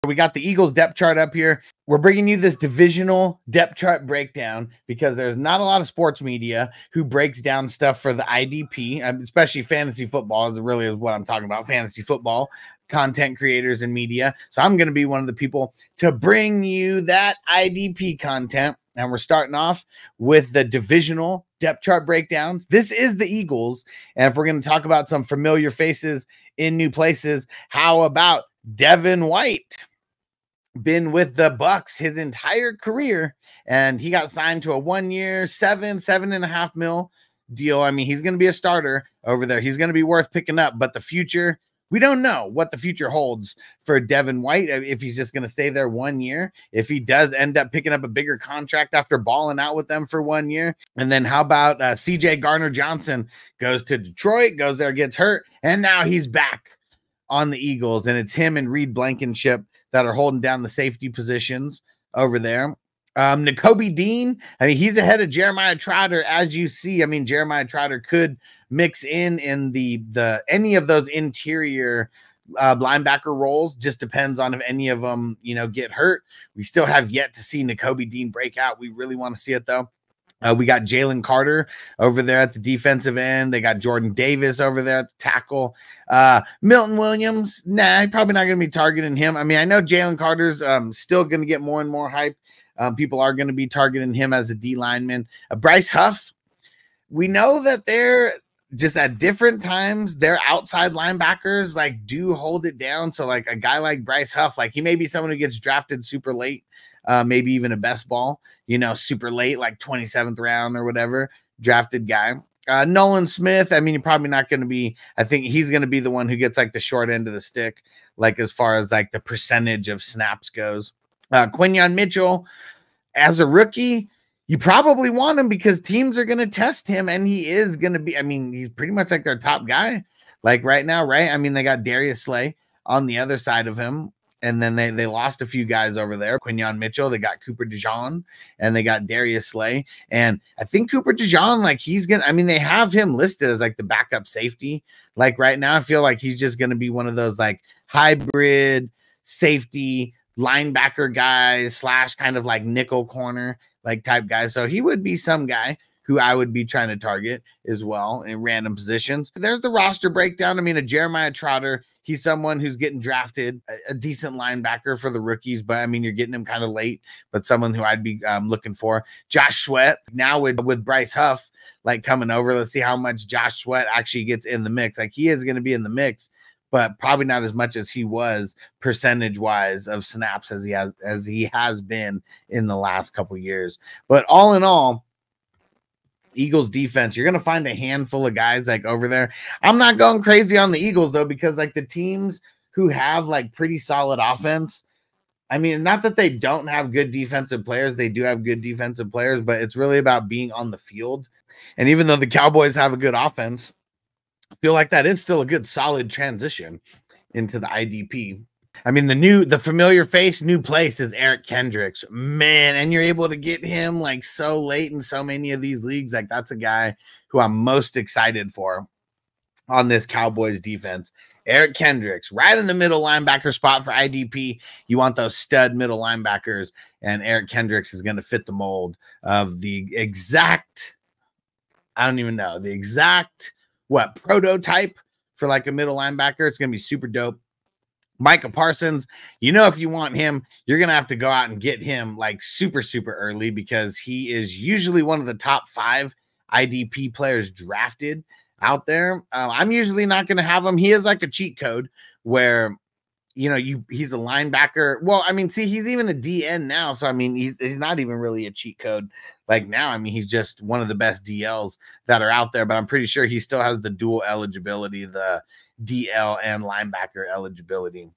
We got the Eagles depth chart up here. We're bringing you this divisional depth chart breakdown because there's not a lot of sports media who breaks down stuff for the IDP, especially fantasy football is really what I'm talking about, fantasy football content creators and media. So I'm going to be one of the people to bring you that IDP content. And we're starting off with the divisional depth chart breakdowns. This is the Eagles. And if we're going to talk about some familiar faces in new places, how about Devin White? Been with the Bucks his entire career, and he got signed to a 1 year, $7.5 million deal. I mean, he's going to be a starter over there. He's going to be worth picking up, but the future, we don't know what the future holds for Devin White. If he's just going to stay there 1 year, if he does end up picking up a bigger contract after balling out with them for 1 year. And then how about CJ Garner-Johnson goes to Detroit, goes there, gets hurt, and now he's back on the Eagles, and it's him and Reed Blankenship that are holding down the safety positions over there. Nakobe Dean, I mean, he's ahead of Jeremiah Trotter, as you see. I mean, Jeremiah Trotter could mix in the any of those interior linebacker roles. Just depends on if any of them, get hurt. We still have yet to see Nakobe Dean break out. We really want to see it, though. We got Jalen Carter over there at the defensive end. They got Jordan Davis over there at the tackle. Milton Williams, probably not going to be targeting him. I mean, I know Jalen Carter's still going to get more and more hype. People are going to be targeting him as a D lineman. Bryce Huff, we know that they're just at different times, their outside linebackers do hold it down. So a guy like Bryce Huff, he may be someone who gets drafted super late. Maybe even a best ball, super late, 27th round or whatever, drafted guy. Nolan Smith, I mean, you're probably not going to be, I think he's going to be the one who gets the short end of the stick, as far as the percentage of snaps goes. Quinyon Mitchell, as a rookie, you probably want him because teams are going to test him, and he is going to be, I mean, he's pretty much their top guy, right now, right? I mean, they got Darius Slay on the other side of him. And then they lost a few guys over there. Quinyon Mitchell, they got Cooper DeJean, and they got Darius Slay. And I think Cooper DeJean, he's going to, I mean, they have him listed as the backup safety. Right now, I feel he's just going to be one of those hybrid safety linebacker guys / kind of nickel corner type guys. So he would be some guy who I would be trying to target as well in random positions. There's the roster breakdown. I mean, a Jeremiah Trotter, he's someone who's getting drafted, a decent linebacker for the rookies, but I mean, you're getting him kind of late, but someone who I'd be looking for. Josh Sweat, now with Bryce Huff, coming over, let's see how much Josh Sweat actually gets in the mix. He is going to be in the mix, but probably not as much as he was percentage-wise of snaps as he has been in the last couple years. But all in all, Eagles defense, you're going to find a handful of guys over there. I'm not going crazy on the Eagles though, because the teams who have pretty solid offense, I mean, not that they don't have good defensive players, they do have good defensive players, but it's really about being on the field. And even though the Cowboys have a good offense, I feel that is still a good solid transition into the IDP. I mean, the familiar face, new place is Eric Kendricks, man. And you're able to get him so late in so many of these leagues. That's a guy who I'm most excited for on this Cowboys defense. Eric Kendricks, right in the middle linebacker spot for IDP. You want those stud middle linebackers, and Eric Kendricks is going to fit the mold of the exact, prototype for a middle linebacker. It's going to be super dope. Micah Parsons, if you want him, you're going to have to go out and get him super, super early because he is usually one of the top 5 IDP players drafted out there. I'm usually not going to have him. He is a cheat code where, he's a linebacker. Well, I mean, see, he's even a DN now. So, I mean, he's not even really a cheat code now. I mean, he's just one of the best DLs that are out there, but I'm pretty sure he still has the dual eligibility, the DL and linebacker eligibility.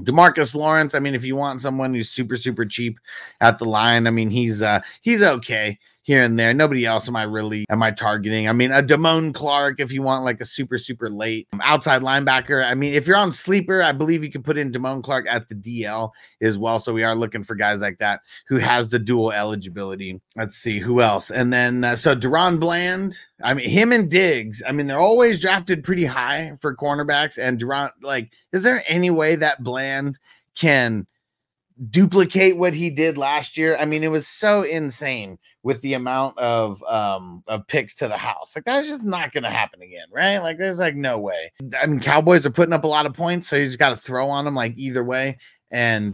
DeMarcus Lawrence, I mean, if you want someone who's super, super cheap at the line, I mean, he's okay here and there. Nobody else am I targeting. I mean, a Damone Clark, if you want a super, super late outside linebacker. I mean, if you're on sleeper, I believe you can put in Damone Clark at the DL as well. So we are looking for guys like that who has the dual eligibility. Let's see who else. And then, so Deron Bland, I mean, him and Diggs, I mean, they're always drafted pretty high for cornerbacks. And Deron, is there any way that Bland can duplicate what he did last year. I mean, it was so insane with the amount of picks to the house. Like, that's just not going to happen again, right? Like, there's like no way. I mean, Cowboys are putting up a lot of points, so you just got to throw on them like either way, and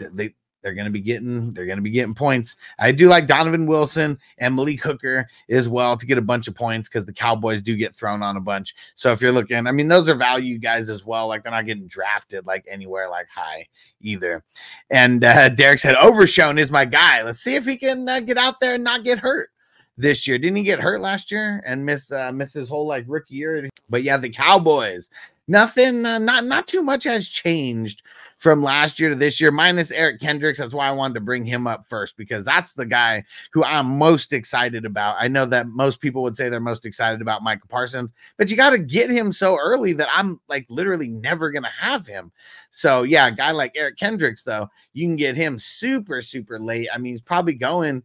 they're going to be getting points. I do like Donovan Wilson and Malik Hooker as well to get a bunch of points because the Cowboys do get thrown on a bunch. So if you're looking, I mean, those are value guys as well. Like, they're not getting drafted like anywhere like high either. And Derek said, Overshown is my guy. Let's see if he can get out there and not get hurt this year. Didn't he get hurt last year and miss his whole like rookie year? But yeah, the Cowboys, nothing, not too much has changed from last year to this year, minus Eric Kendricks. That's why I wanted to bring him up first, because that's the guy who I'm most excited about. I know that most people would say they're most excited about Micah Parsons, but you got to get him so early that I'm like literally never going to have him. So yeah, a guy like Eric Kendricks, though, you can get him super, super late. I mean, he's probably going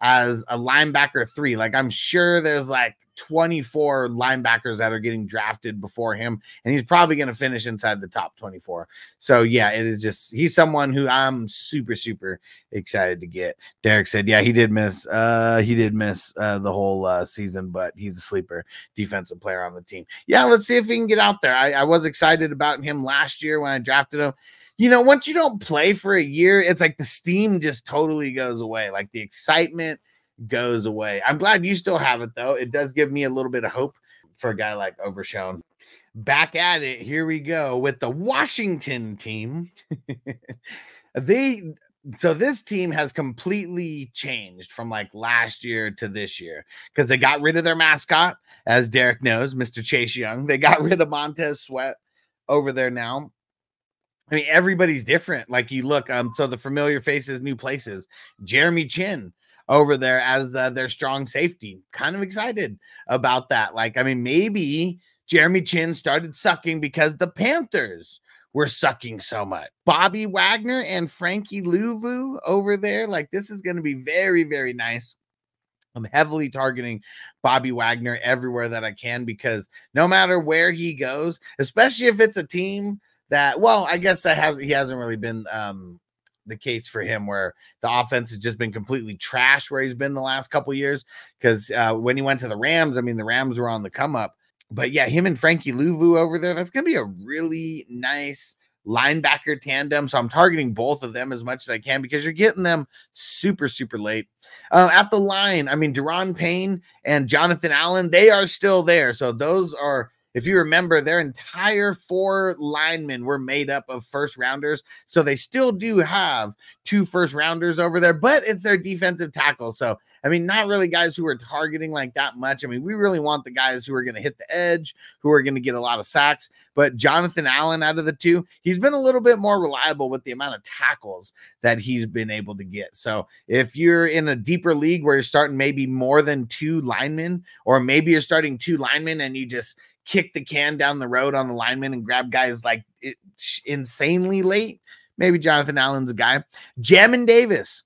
as a linebacker 3. Like, I'm sure there's like 24 linebackers that are getting drafted before him, and he's probably going to finish inside the top 24. So yeah, it is just, he's someone who I'm super, super excited to get. Derek said, yeah, he did miss the whole season, but he's a sleeper defensive player on the team. Yeah, let's see if he can get out there. I was excited about him last year when I drafted him. You know, once you don't play for a year, it's like the steam just totally goes away. Like, the excitement goes away. I'm glad you still have it, though. It does give me a little bit of hope for a guy like Overshown. Back at it. Here we go with the Washington team. So this team has completely changed from like last year to this year because they got rid of their mascot, as Derek knows, Mr. Chase Young. They got rid of Montez Sweat over there now. I mean, everybody's different. Like, you look, so the familiar faces, new places. Jeremy Chin over there as their strong safety. Kind of excited about that. Like, I mean, maybe Jeremy Chin started sucking because the Panthers were sucking so much. Bobby Wagner and Frankie Louvu over there. Like, this is going to be very, very nice. I'm heavily targeting Bobby Wagner everywhere that I can, because no matter where he goes, especially if it's a team that, well, I guess he hasn't really been the case for him, where the offense has just been completely trash where he's been the last couple years. Because when he went to the Rams, I mean, the Rams were on the come up. But yeah, him and Frankie Louvu over there, that's going to be a really nice linebacker tandem. So I'm targeting both of them as much as I can, because you're getting them super, super late. At the line, I mean, Deron Payne and Jonathan Allen, they are still there. So those are, if you remember, their entire 4 linemen were made up of first rounders. So they still do have 2 first rounders over there, but it's their defensive tackles. So, I mean, not really guys who are targeting like that much. I mean, we really want the guys who are going to hit the edge, who are going to get a lot of sacks. But Jonathan Allen, out of the 2, he's been a little bit more reliable with the amount of tackles that he's been able to get. So if you're in a deeper league where you're starting maybe more than 2 linemen, or maybe you're starting 2 linemen and you just kick the can down the road on the lineman and grab guys like insanely late, maybe Jonathan Allen's a guy. Jamin Davis,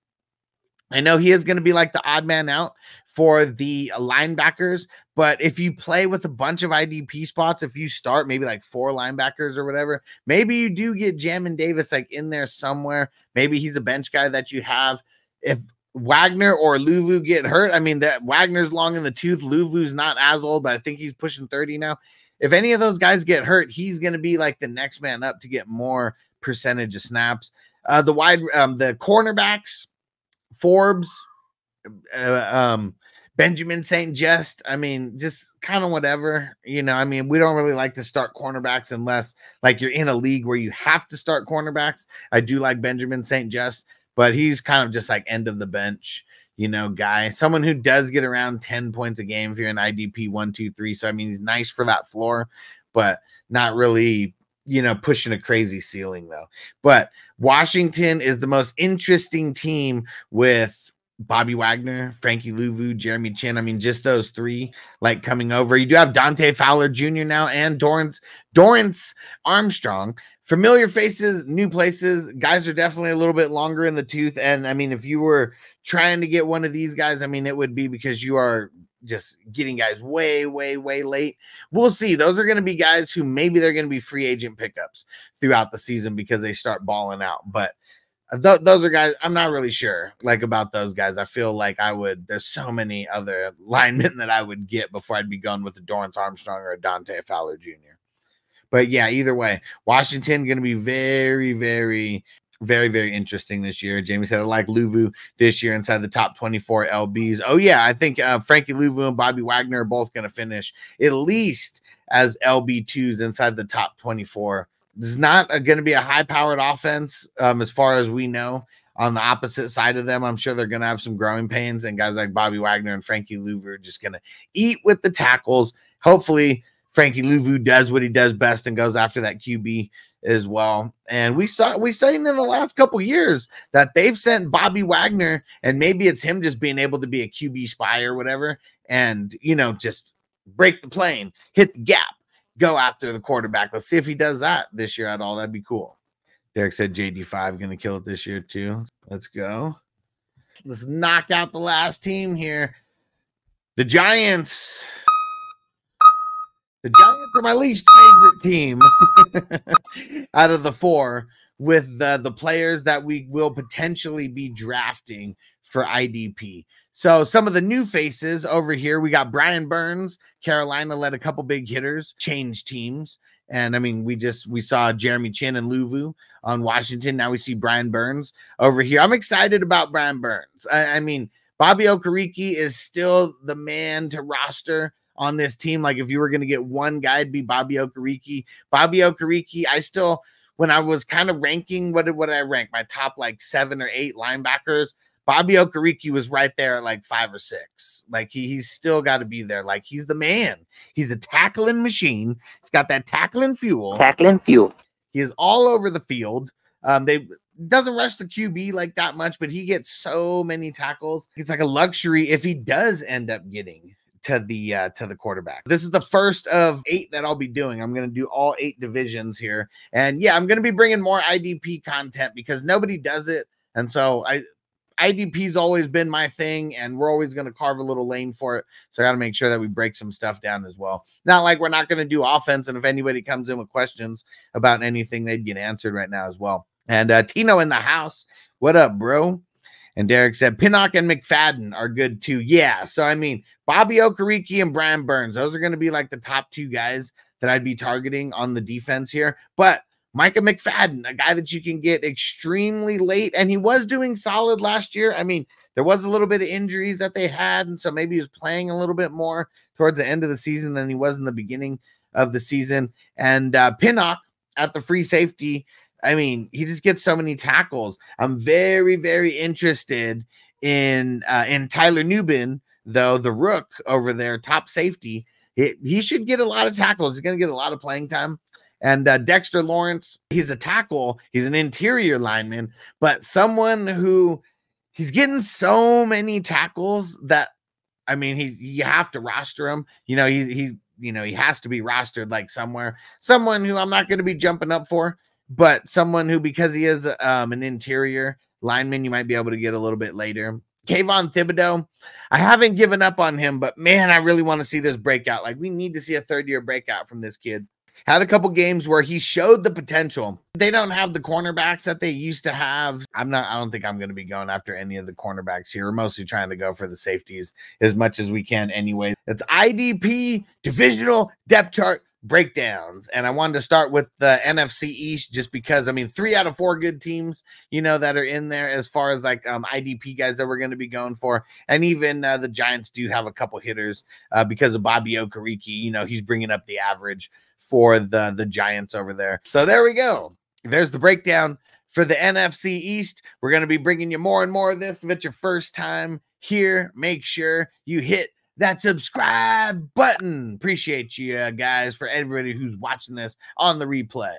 I know he is going to be like the odd man out for the linebackers, but if you play with a bunch of IDP spots, if you start maybe like 4 linebackers or whatever, maybe you do get Jamin Davis like in there somewhere. Maybe he's a bench guy that you have. If Wagner or Louvu get hurt, I mean, that Wagner's long in the tooth, Louvu's not as old, but I think he's pushing 30 now. If any of those guys get hurt, he's going to be like the next man up to get more percentage of snaps. The cornerbacks, Forbes, Benjamin St. Just, I mean, just kind of whatever, you know. I mean, we don't really like to start cornerbacks unless like you're in a league where you have to start cornerbacks. I do like Benjamin St. Just, but he's kind of just like end of the bench, you know, guy. Someone who does get around 10 points a game if you're an IDP 1, 2, 3. So I mean, he's nice for that floor, but not really, you know, pushing a crazy ceiling though. But Washington is the most interesting team with Bobby Wagner, Frankie Louvu, Jeremy Chin. I mean, just those 3 like coming over. You do have Dante Fowler Jr. now and Dorrance Armstrong. Familiar faces, new places. Guys are definitely a little bit longer in the tooth. And I mean, if you were trying to get one of these guys, I mean, it would be because you are just getting guys way, way, way late. We'll see. Those are going to be guys who maybe they're going to be free agent pickups throughout the season because they start balling out. But Those are guys I'm not really sure like about those guys. I feel like there's so many other linemen that I would get before I'd be going with a Dorrance Armstrong or a Dante Fowler Jr. But yeah, either way, Washington going to be very, very, very, very interesting this year. Jamie said I like Luvu this year inside the top 24 LBs. Oh yeah, I think Frankie Luvu and Bobby Wagner are both going to finish at least as LB2s inside the top 24. This is not going to be a high-powered offense as far as we know. On the opposite side of them, I'm sure they're going to have some growing pains, and guys like Bobby Wagner and Frankie Luvu are just going to eat with the tackles. Hopefully, Frankie Luvu does what he does best and goes after that QB as well. And we saw in the last couple years that they've sent Bobby Wagner, and maybe it's him just being able to be a QB spy or whatever, and just break the plane, hit the gap, go after the quarterback. Let's see if he does that this year at all. That'd be cool. Derek said JD5 going to kill it this year too. Let's go. Let's knock out the last team here. The Giants. The Giants are my least favorite team out of the four, with the players that we will potentially be drafting for IDP. So some of the new faces over here, we got Brian Burns. Carolina let a couple big hitters change teams. And I mean, we saw Jeremy Chin and Luvu on Washington. Now we see Brian Burns over here. I'm excited about Brian Burns. I mean, Bobby Okereke is still the man to roster on this team. Like if you were going to get one guy, it'd be Bobby Okereke. Bobby Okereke, when I was kind of ranking, what did I rank? My top like 7 or 8 linebackers. Bobby Okereke was right there at like 5 or 6. Like he's still got to be there. Like he's the man. He's a tackling machine. He's got that tackling fuel. He is all over the field. Doesn't rush the QB like that much, but he gets so many tackles. It's like a luxury if he does end up getting to the quarterback. This is the first of 8 that I'll be doing. I'm going to do all 8 divisions here. And yeah, I'm going to be bringing more IDP content because nobody does it. And so IDP's always been my thing, and we're always going to carve a little lane for it. So I got to make sure that we break some stuff down as well. Not like we're not going to do offense, and if anybody comes in with questions about anything, they'd get answered right now as well. And Tino in the house, what up, bro? And Derek said Pinnock and McFadden are good too. Yeah, so I mean, Bobby Okereke and Brian Burns, those are going to be like the top 2 guys that I'd be targeting on the defense here. But Micah McFadden, a guy that you can get extremely late, and he was doing solid last year. I mean, there was a little bit of injuries that they had, and so maybe he was playing a little bit more towards the end of the season than he was in the beginning of the season. And Pinnock at the free safety, I mean, he just gets so many tackles. I'm very, very interested in Tyler Nubin, though, the rook over there, top safety. He should get a lot of tackles. He's going to get a lot of playing time. And Dexter Lawrence, he's a tackle. He's an interior lineman, but someone who he's getting so many tackles that, I mean, you have to roster him. He has to be rostered like somewhere. Someone who I'm not going to be jumping up for, but someone who, because he is an interior lineman, you might be able to get a little bit later. Kayvon Thibodeau, I haven't given up on him, but man, I really want to see this breakout. Like we need to see a 3rd-year breakout from this kid. Had a couple games where he showed the potential. They don't have the cornerbacks that they used to have. I don't think I'm going to be going after any of the cornerbacks here. We're mostly trying to go for the safeties as much as we can anyway. It's IDP Divisional Depth Chart breakdowns. And I wanted to start with the NFC East just because, I mean, 3 out of 4 good teams, that are in there as far as like IDP guys that we're going to be going for. And even the Giants do have a couple hitters because of Bobby Okereke. He's bringing up the average for the Giants over there. So there we go. There's the breakdown for the NFC East. We're going to be bringing you more and more of this. If it's your first time here, make sure you hit that subscribe button. Appreciate you guys, for everybody who's watching this on the replay.